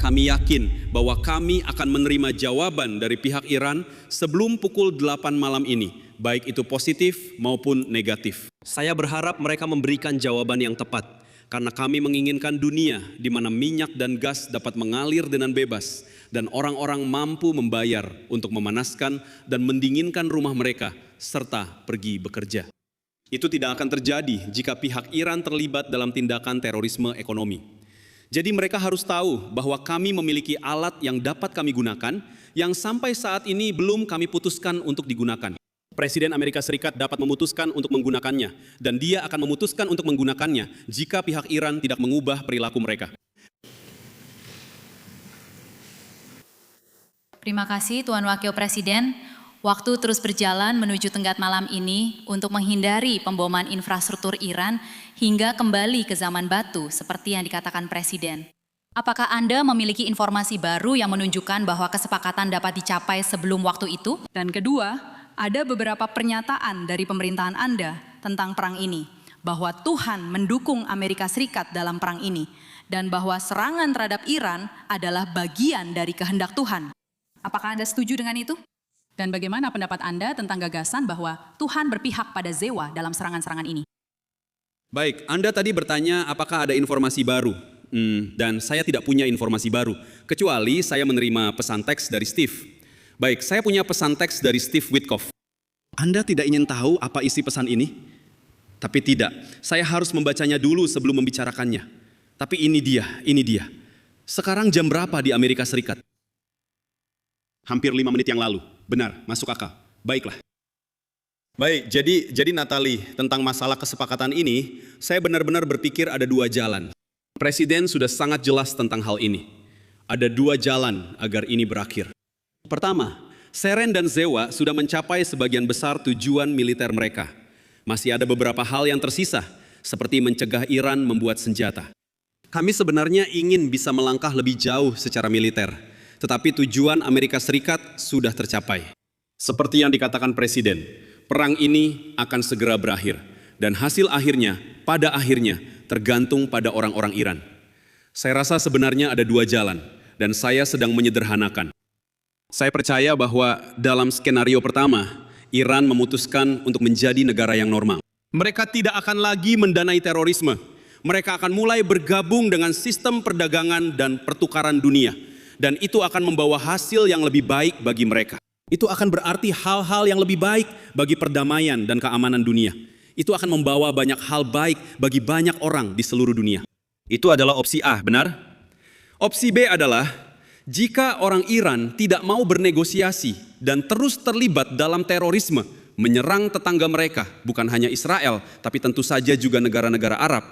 Kami yakin bahwa kami akan menerima jawaban dari pihak Iran sebelum pukul 8 malam ini, baik itu positif maupun negatif. Saya berharap mereka memberikan jawaban yang tepat, karena kami menginginkan dunia di mana minyak dan gas dapat mengalir dengan bebas, dan orang-orang mampu membayar untuk memanaskan dan mendinginkan rumah mereka, serta pergi bekerja. Itu tidak akan terjadi jika pihak Iran terlibat dalam tindakan terorisme ekonomi. Jadi mereka harus tahu bahwa kami memiliki alat yang dapat kami gunakan, yang sampai saat ini belum kami putuskan untuk digunakan. Presiden Amerika Serikat dapat memutuskan untuk menggunakannya, dan dia akan memutuskan untuk menggunakannya jika pihak Iran tidak mengubah perilaku mereka. Terima kasih Tuan Wakil Presiden. Waktu terus berjalan menuju tenggat malam ini untuk menghindari pemboman infrastruktur Iran hingga kembali ke zaman batu seperti yang dikatakan Presiden. Apakah Anda memiliki informasi baru yang menunjukkan bahwa kesepakatan dapat dicapai sebelum waktu itu? Dan kedua, ada beberapa pernyataan dari pemerintahan Anda tentang perang ini, bahwa Tuhan mendukung Amerika Serikat dalam perang ini, dan bahwa serangan terhadap Iran adalah bagian dari kehendak Tuhan. Apakah Anda setuju dengan itu? Dan bagaimana pendapat Anda tentang gagasan bahwa Tuhan berpihak pada Zewa dalam serangan-serangan ini? Baik, Anda tadi bertanya apakah ada informasi baru. Dan saya tidak punya informasi baru, kecuali saya menerima pesan teks dari Steve. Baik, saya punya pesan teks dari Steve Witkoff. Anda tidak ingin tahu apa isi pesan ini? Tapi tidak, saya harus membacanya dulu sebelum membicarakannya. Tapi ini dia. Sekarang jam berapa di Amerika Serikat? Hampir 5 menit yang lalu. Benar, masuk akal. Baiklah. Baik, jadi Natalie, tentang masalah kesepakatan ini, saya benar-benar berpikir ada 2 jalan. Presiden sudah sangat jelas tentang hal ini. Ada 2 jalan agar ini berakhir. Pertama, Seren dan Zewa sudah mencapai sebagian besar tujuan militer mereka. Masih ada beberapa hal yang tersisa, seperti mencegah Iran membuat senjata. Kami sebenarnya ingin bisa melangkah lebih jauh secara militer, tetapi tujuan Amerika Serikat sudah tercapai. Seperti yang dikatakan Presiden, perang ini akan segera berakhir, dan hasil akhirnya, pada akhirnya, tergantung pada orang-orang Iran. Saya rasa sebenarnya ada 2 jalan, dan saya sedang menyederhanakan. Saya percaya bahwa dalam skenario pertama, Iran memutuskan untuk menjadi negara yang normal. Mereka tidak akan lagi mendanai terorisme. Mereka akan mulai bergabung dengan sistem perdagangan dan pertukaran dunia. Dan itu akan membawa hasil yang lebih baik bagi mereka. Itu akan berarti hal-hal yang lebih baik bagi perdamaian dan keamanan dunia. Itu akan membawa banyak hal baik bagi banyak orang di seluruh dunia. Itu adalah opsi A, benar? Opsi B adalah, jika orang Iran tidak mau bernegosiasi dan terus terlibat dalam terorisme, menyerang tetangga mereka, bukan hanya Israel, tapi tentu saja juga negara-negara Arab,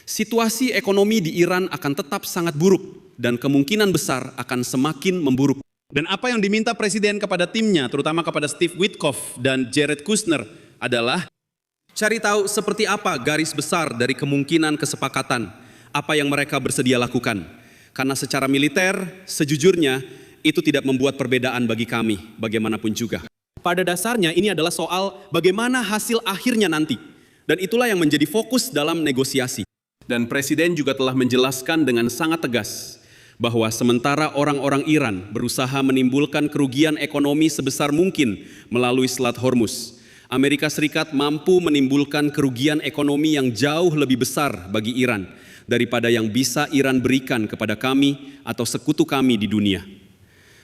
situasi ekonomi di Iran akan tetap sangat buruk. Dan kemungkinan besar akan semakin memburuk. Dan apa yang diminta Presiden kepada timnya, terutama kepada Steve Witkoff dan Jared Kushner, adalah cari tahu seperti apa garis besar dari kemungkinan kesepakatan, apa yang mereka bersedia lakukan. Karena secara militer, sejujurnya, itu tidak membuat perbedaan bagi kami, bagaimanapun juga. Pada dasarnya ini adalah soal bagaimana hasil akhirnya nanti. Dan itulah yang menjadi fokus dalam negosiasi. Dan Presiden juga telah menjelaskan dengan sangat tegas, bahwa sementara orang-orang Iran berusaha menimbulkan kerugian ekonomi sebesar mungkin melalui Selat Hormuz, Amerika Serikat mampu menimbulkan kerugian ekonomi yang jauh lebih besar bagi Iran daripada yang bisa Iran berikan kepada kami atau sekutu kami di dunia.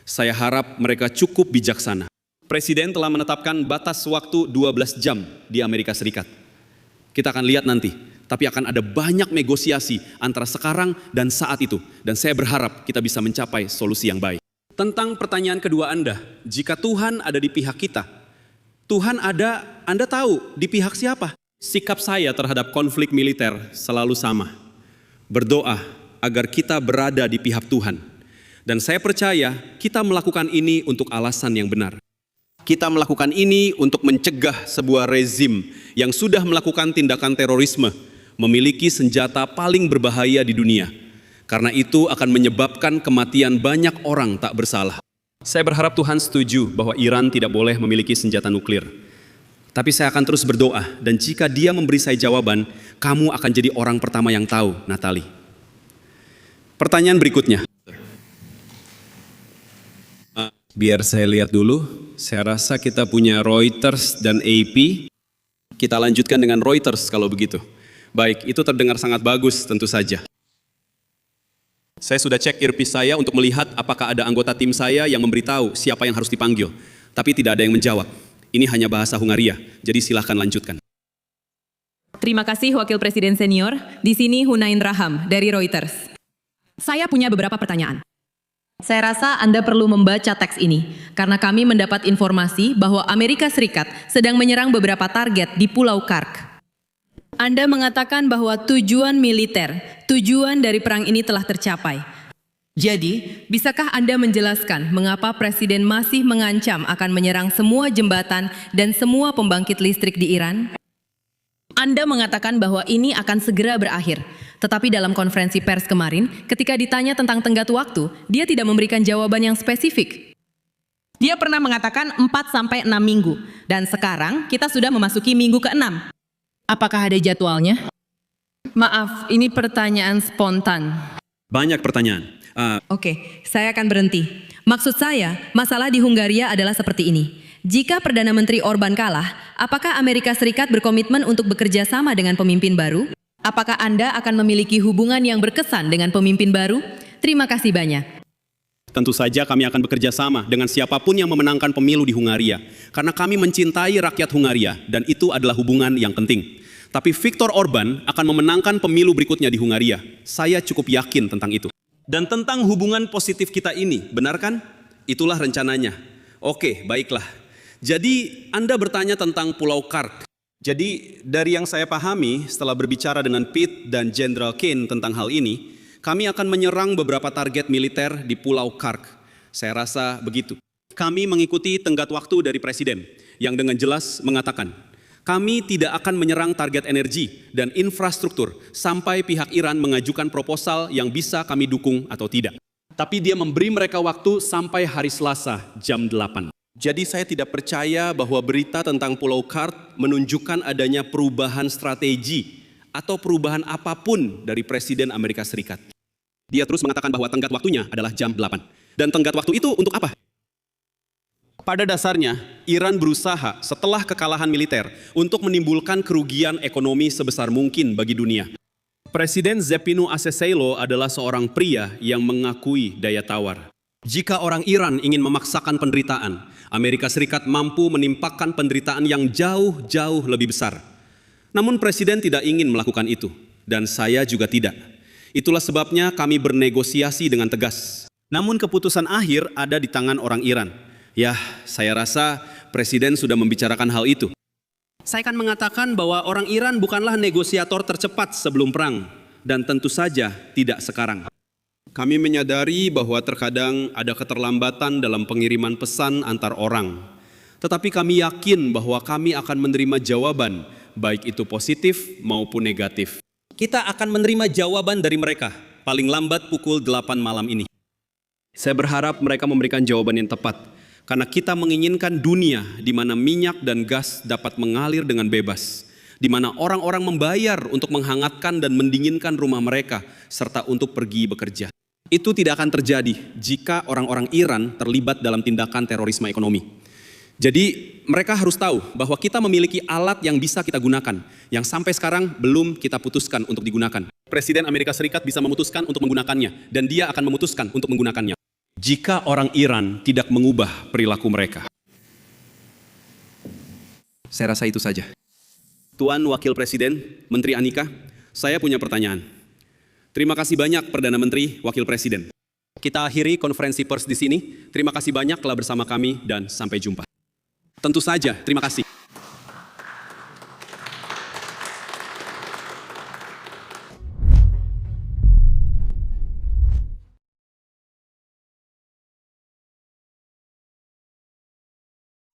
Saya harap mereka cukup bijaksana. Presiden telah menetapkan batas waktu 12 jam di Amerika Serikat. Kita akan lihat nanti. Tapi akan ada banyak negosiasi antara sekarang dan saat itu. Dan saya berharap kita bisa mencapai solusi yang baik. Tentang pertanyaan kedua Anda, jika Tuhan ada di pihak kita, Tuhan ada, Anda tahu di pihak siapa? Sikap saya terhadap konflik militer selalu sama. Berdoa agar kita berada di pihak Tuhan. Dan saya percaya kita melakukan ini untuk alasan yang benar. Kita melakukan ini untuk mencegah sebuah rezim yang sudah melakukan tindakan terorisme, memiliki senjata paling berbahaya di dunia. Karena itu akan menyebabkan kematian banyak orang tak bersalah. Saya berharap Tuhan setuju bahwa Iran tidak boleh memiliki senjata nuklir. Tapi saya akan terus berdoa, dan jika dia memberi saya jawaban, kamu akan jadi orang pertama yang tahu, Natalie. Pertanyaan berikutnya. Biar saya lihat dulu. Saya rasa kita punya Reuters dan AP. Kita lanjutkan dengan Reuters kalau begitu. Baik, itu terdengar sangat bagus tentu saja. Saya sudah cek earpiece saya untuk melihat apakah ada anggota tim saya yang memberitahu siapa yang harus dipanggil. Tapi tidak ada yang menjawab. Ini hanya bahasa Hungaria, jadi silahkan lanjutkan. Terima kasih Wakil Presiden Senior. Di sini Hunain Raham dari Reuters. Saya punya beberapa pertanyaan. Saya rasa Anda perlu membaca teks ini, karena kami mendapat informasi bahwa Amerika Serikat sedang menyerang beberapa target di Pulau Kark. Anda mengatakan bahwa tujuan dari perang ini telah tercapai. Jadi, bisakah Anda menjelaskan mengapa Presiden masih mengancam akan menyerang semua jembatan dan semua pembangkit listrik di Iran? Anda mengatakan bahwa ini akan segera berakhir. Tetapi dalam konferensi pers kemarin, ketika ditanya tentang tenggat waktu, dia tidak memberikan jawaban yang spesifik. Dia pernah mengatakan 4-6 minggu, dan sekarang kita sudah memasuki minggu ke-6. Apakah ada jadwalnya? Maaf, ini pertanyaan spontan. Banyak pertanyaan. Oke, saya akan berhenti. Maksud saya, masalah di Hungaria adalah seperti ini. Jika Perdana Menteri Orban kalah, apakah Amerika Serikat berkomitmen untuk bekerja sama dengan pemimpin baru? Apakah Anda akan memiliki hubungan yang berkesan dengan pemimpin baru? Terima kasih banyak. Tentu saja kami akan bekerja sama dengan siapapun yang memenangkan pemilu di Hungaria. Karena kami mencintai rakyat Hungaria dan itu adalah hubungan yang penting. Tapi Viktor Orban akan memenangkan pemilu berikutnya di Hungaria. Saya cukup yakin tentang itu. Dan tentang hubungan positif kita ini, benar kan? Itulah rencananya. Oke, baiklah. Jadi Anda bertanya tentang Pulau Kark. Jadi dari yang saya pahami setelah berbicara dengan Pete dan Jenderal Kane tentang hal ini, kami akan menyerang beberapa target militer di Pulau Kark. Saya rasa begitu. Kami mengikuti tenggat waktu dari Presiden yang dengan jelas mengatakan, kami tidak akan menyerang target energi dan infrastruktur sampai pihak Iran mengajukan proposal yang bisa kami dukung atau tidak. Tapi dia memberi mereka waktu sampai hari Selasa jam 8. Jadi saya tidak percaya bahwa berita tentang Pulau Kark menunjukkan adanya perubahan strategi atau perubahan apapun dari Presiden Amerika Serikat. Dia terus mengatakan bahwa tenggat waktunya adalah jam 8. Dan tenggat waktu itu untuk apa? Pada dasarnya, Iran berusaha setelah kekalahan militer untuk menimbulkan kerugian ekonomi sebesar mungkin bagi dunia. Presiden Zepino Aseseilo adalah seorang pria yang mengakui daya tawar. Jika orang Iran ingin memaksakan penderitaan, Amerika Serikat mampu menimpakan penderitaan yang jauh-jauh lebih besar. Namun Presiden tidak ingin melakukan itu, dan saya juga tidak. Itulah sebabnya kami bernegosiasi dengan tegas. Namun keputusan akhir ada di tangan orang Iran. Ya, saya rasa Presiden sudah membicarakan hal itu. Saya akan mengatakan bahwa orang Iran bukanlah negosiator tercepat sebelum perang, dan tentu saja tidak sekarang. Kami menyadari bahwa terkadang ada keterlambatan dalam pengiriman pesan antar orang. Tetapi kami yakin bahwa kami akan menerima jawaban, baik itu positif maupun negatif. Kita akan menerima jawaban dari mereka, paling lambat pukul 8 malam ini. Saya berharap mereka memberikan jawaban yang tepat, karena kita menginginkan dunia di mana minyak dan gas dapat mengalir dengan bebas, di mana orang-orang membayar untuk menghangatkan dan mendinginkan rumah mereka, serta untuk pergi bekerja. Itu tidak akan terjadi jika orang-orang Iran terlibat dalam tindakan terorisme ekonomi. Jadi mereka harus tahu bahwa kita memiliki alat yang bisa kita gunakan, yang sampai sekarang belum kita putuskan untuk digunakan. Presiden Amerika Serikat bisa memutuskan untuk menggunakannya, dan dia akan memutuskan untuk menggunakannya. Jika orang Iran tidak mengubah perilaku mereka. Saya rasa itu saja. Tuan Wakil Presiden, Menteri Anika, saya punya pertanyaan. Terima kasih banyak Perdana Menteri, Wakil Presiden. Kita akhiri konferensi pers di sini. Terima kasih banyak telah bersama kami dan sampai jumpa. Tentu saja, terima kasih.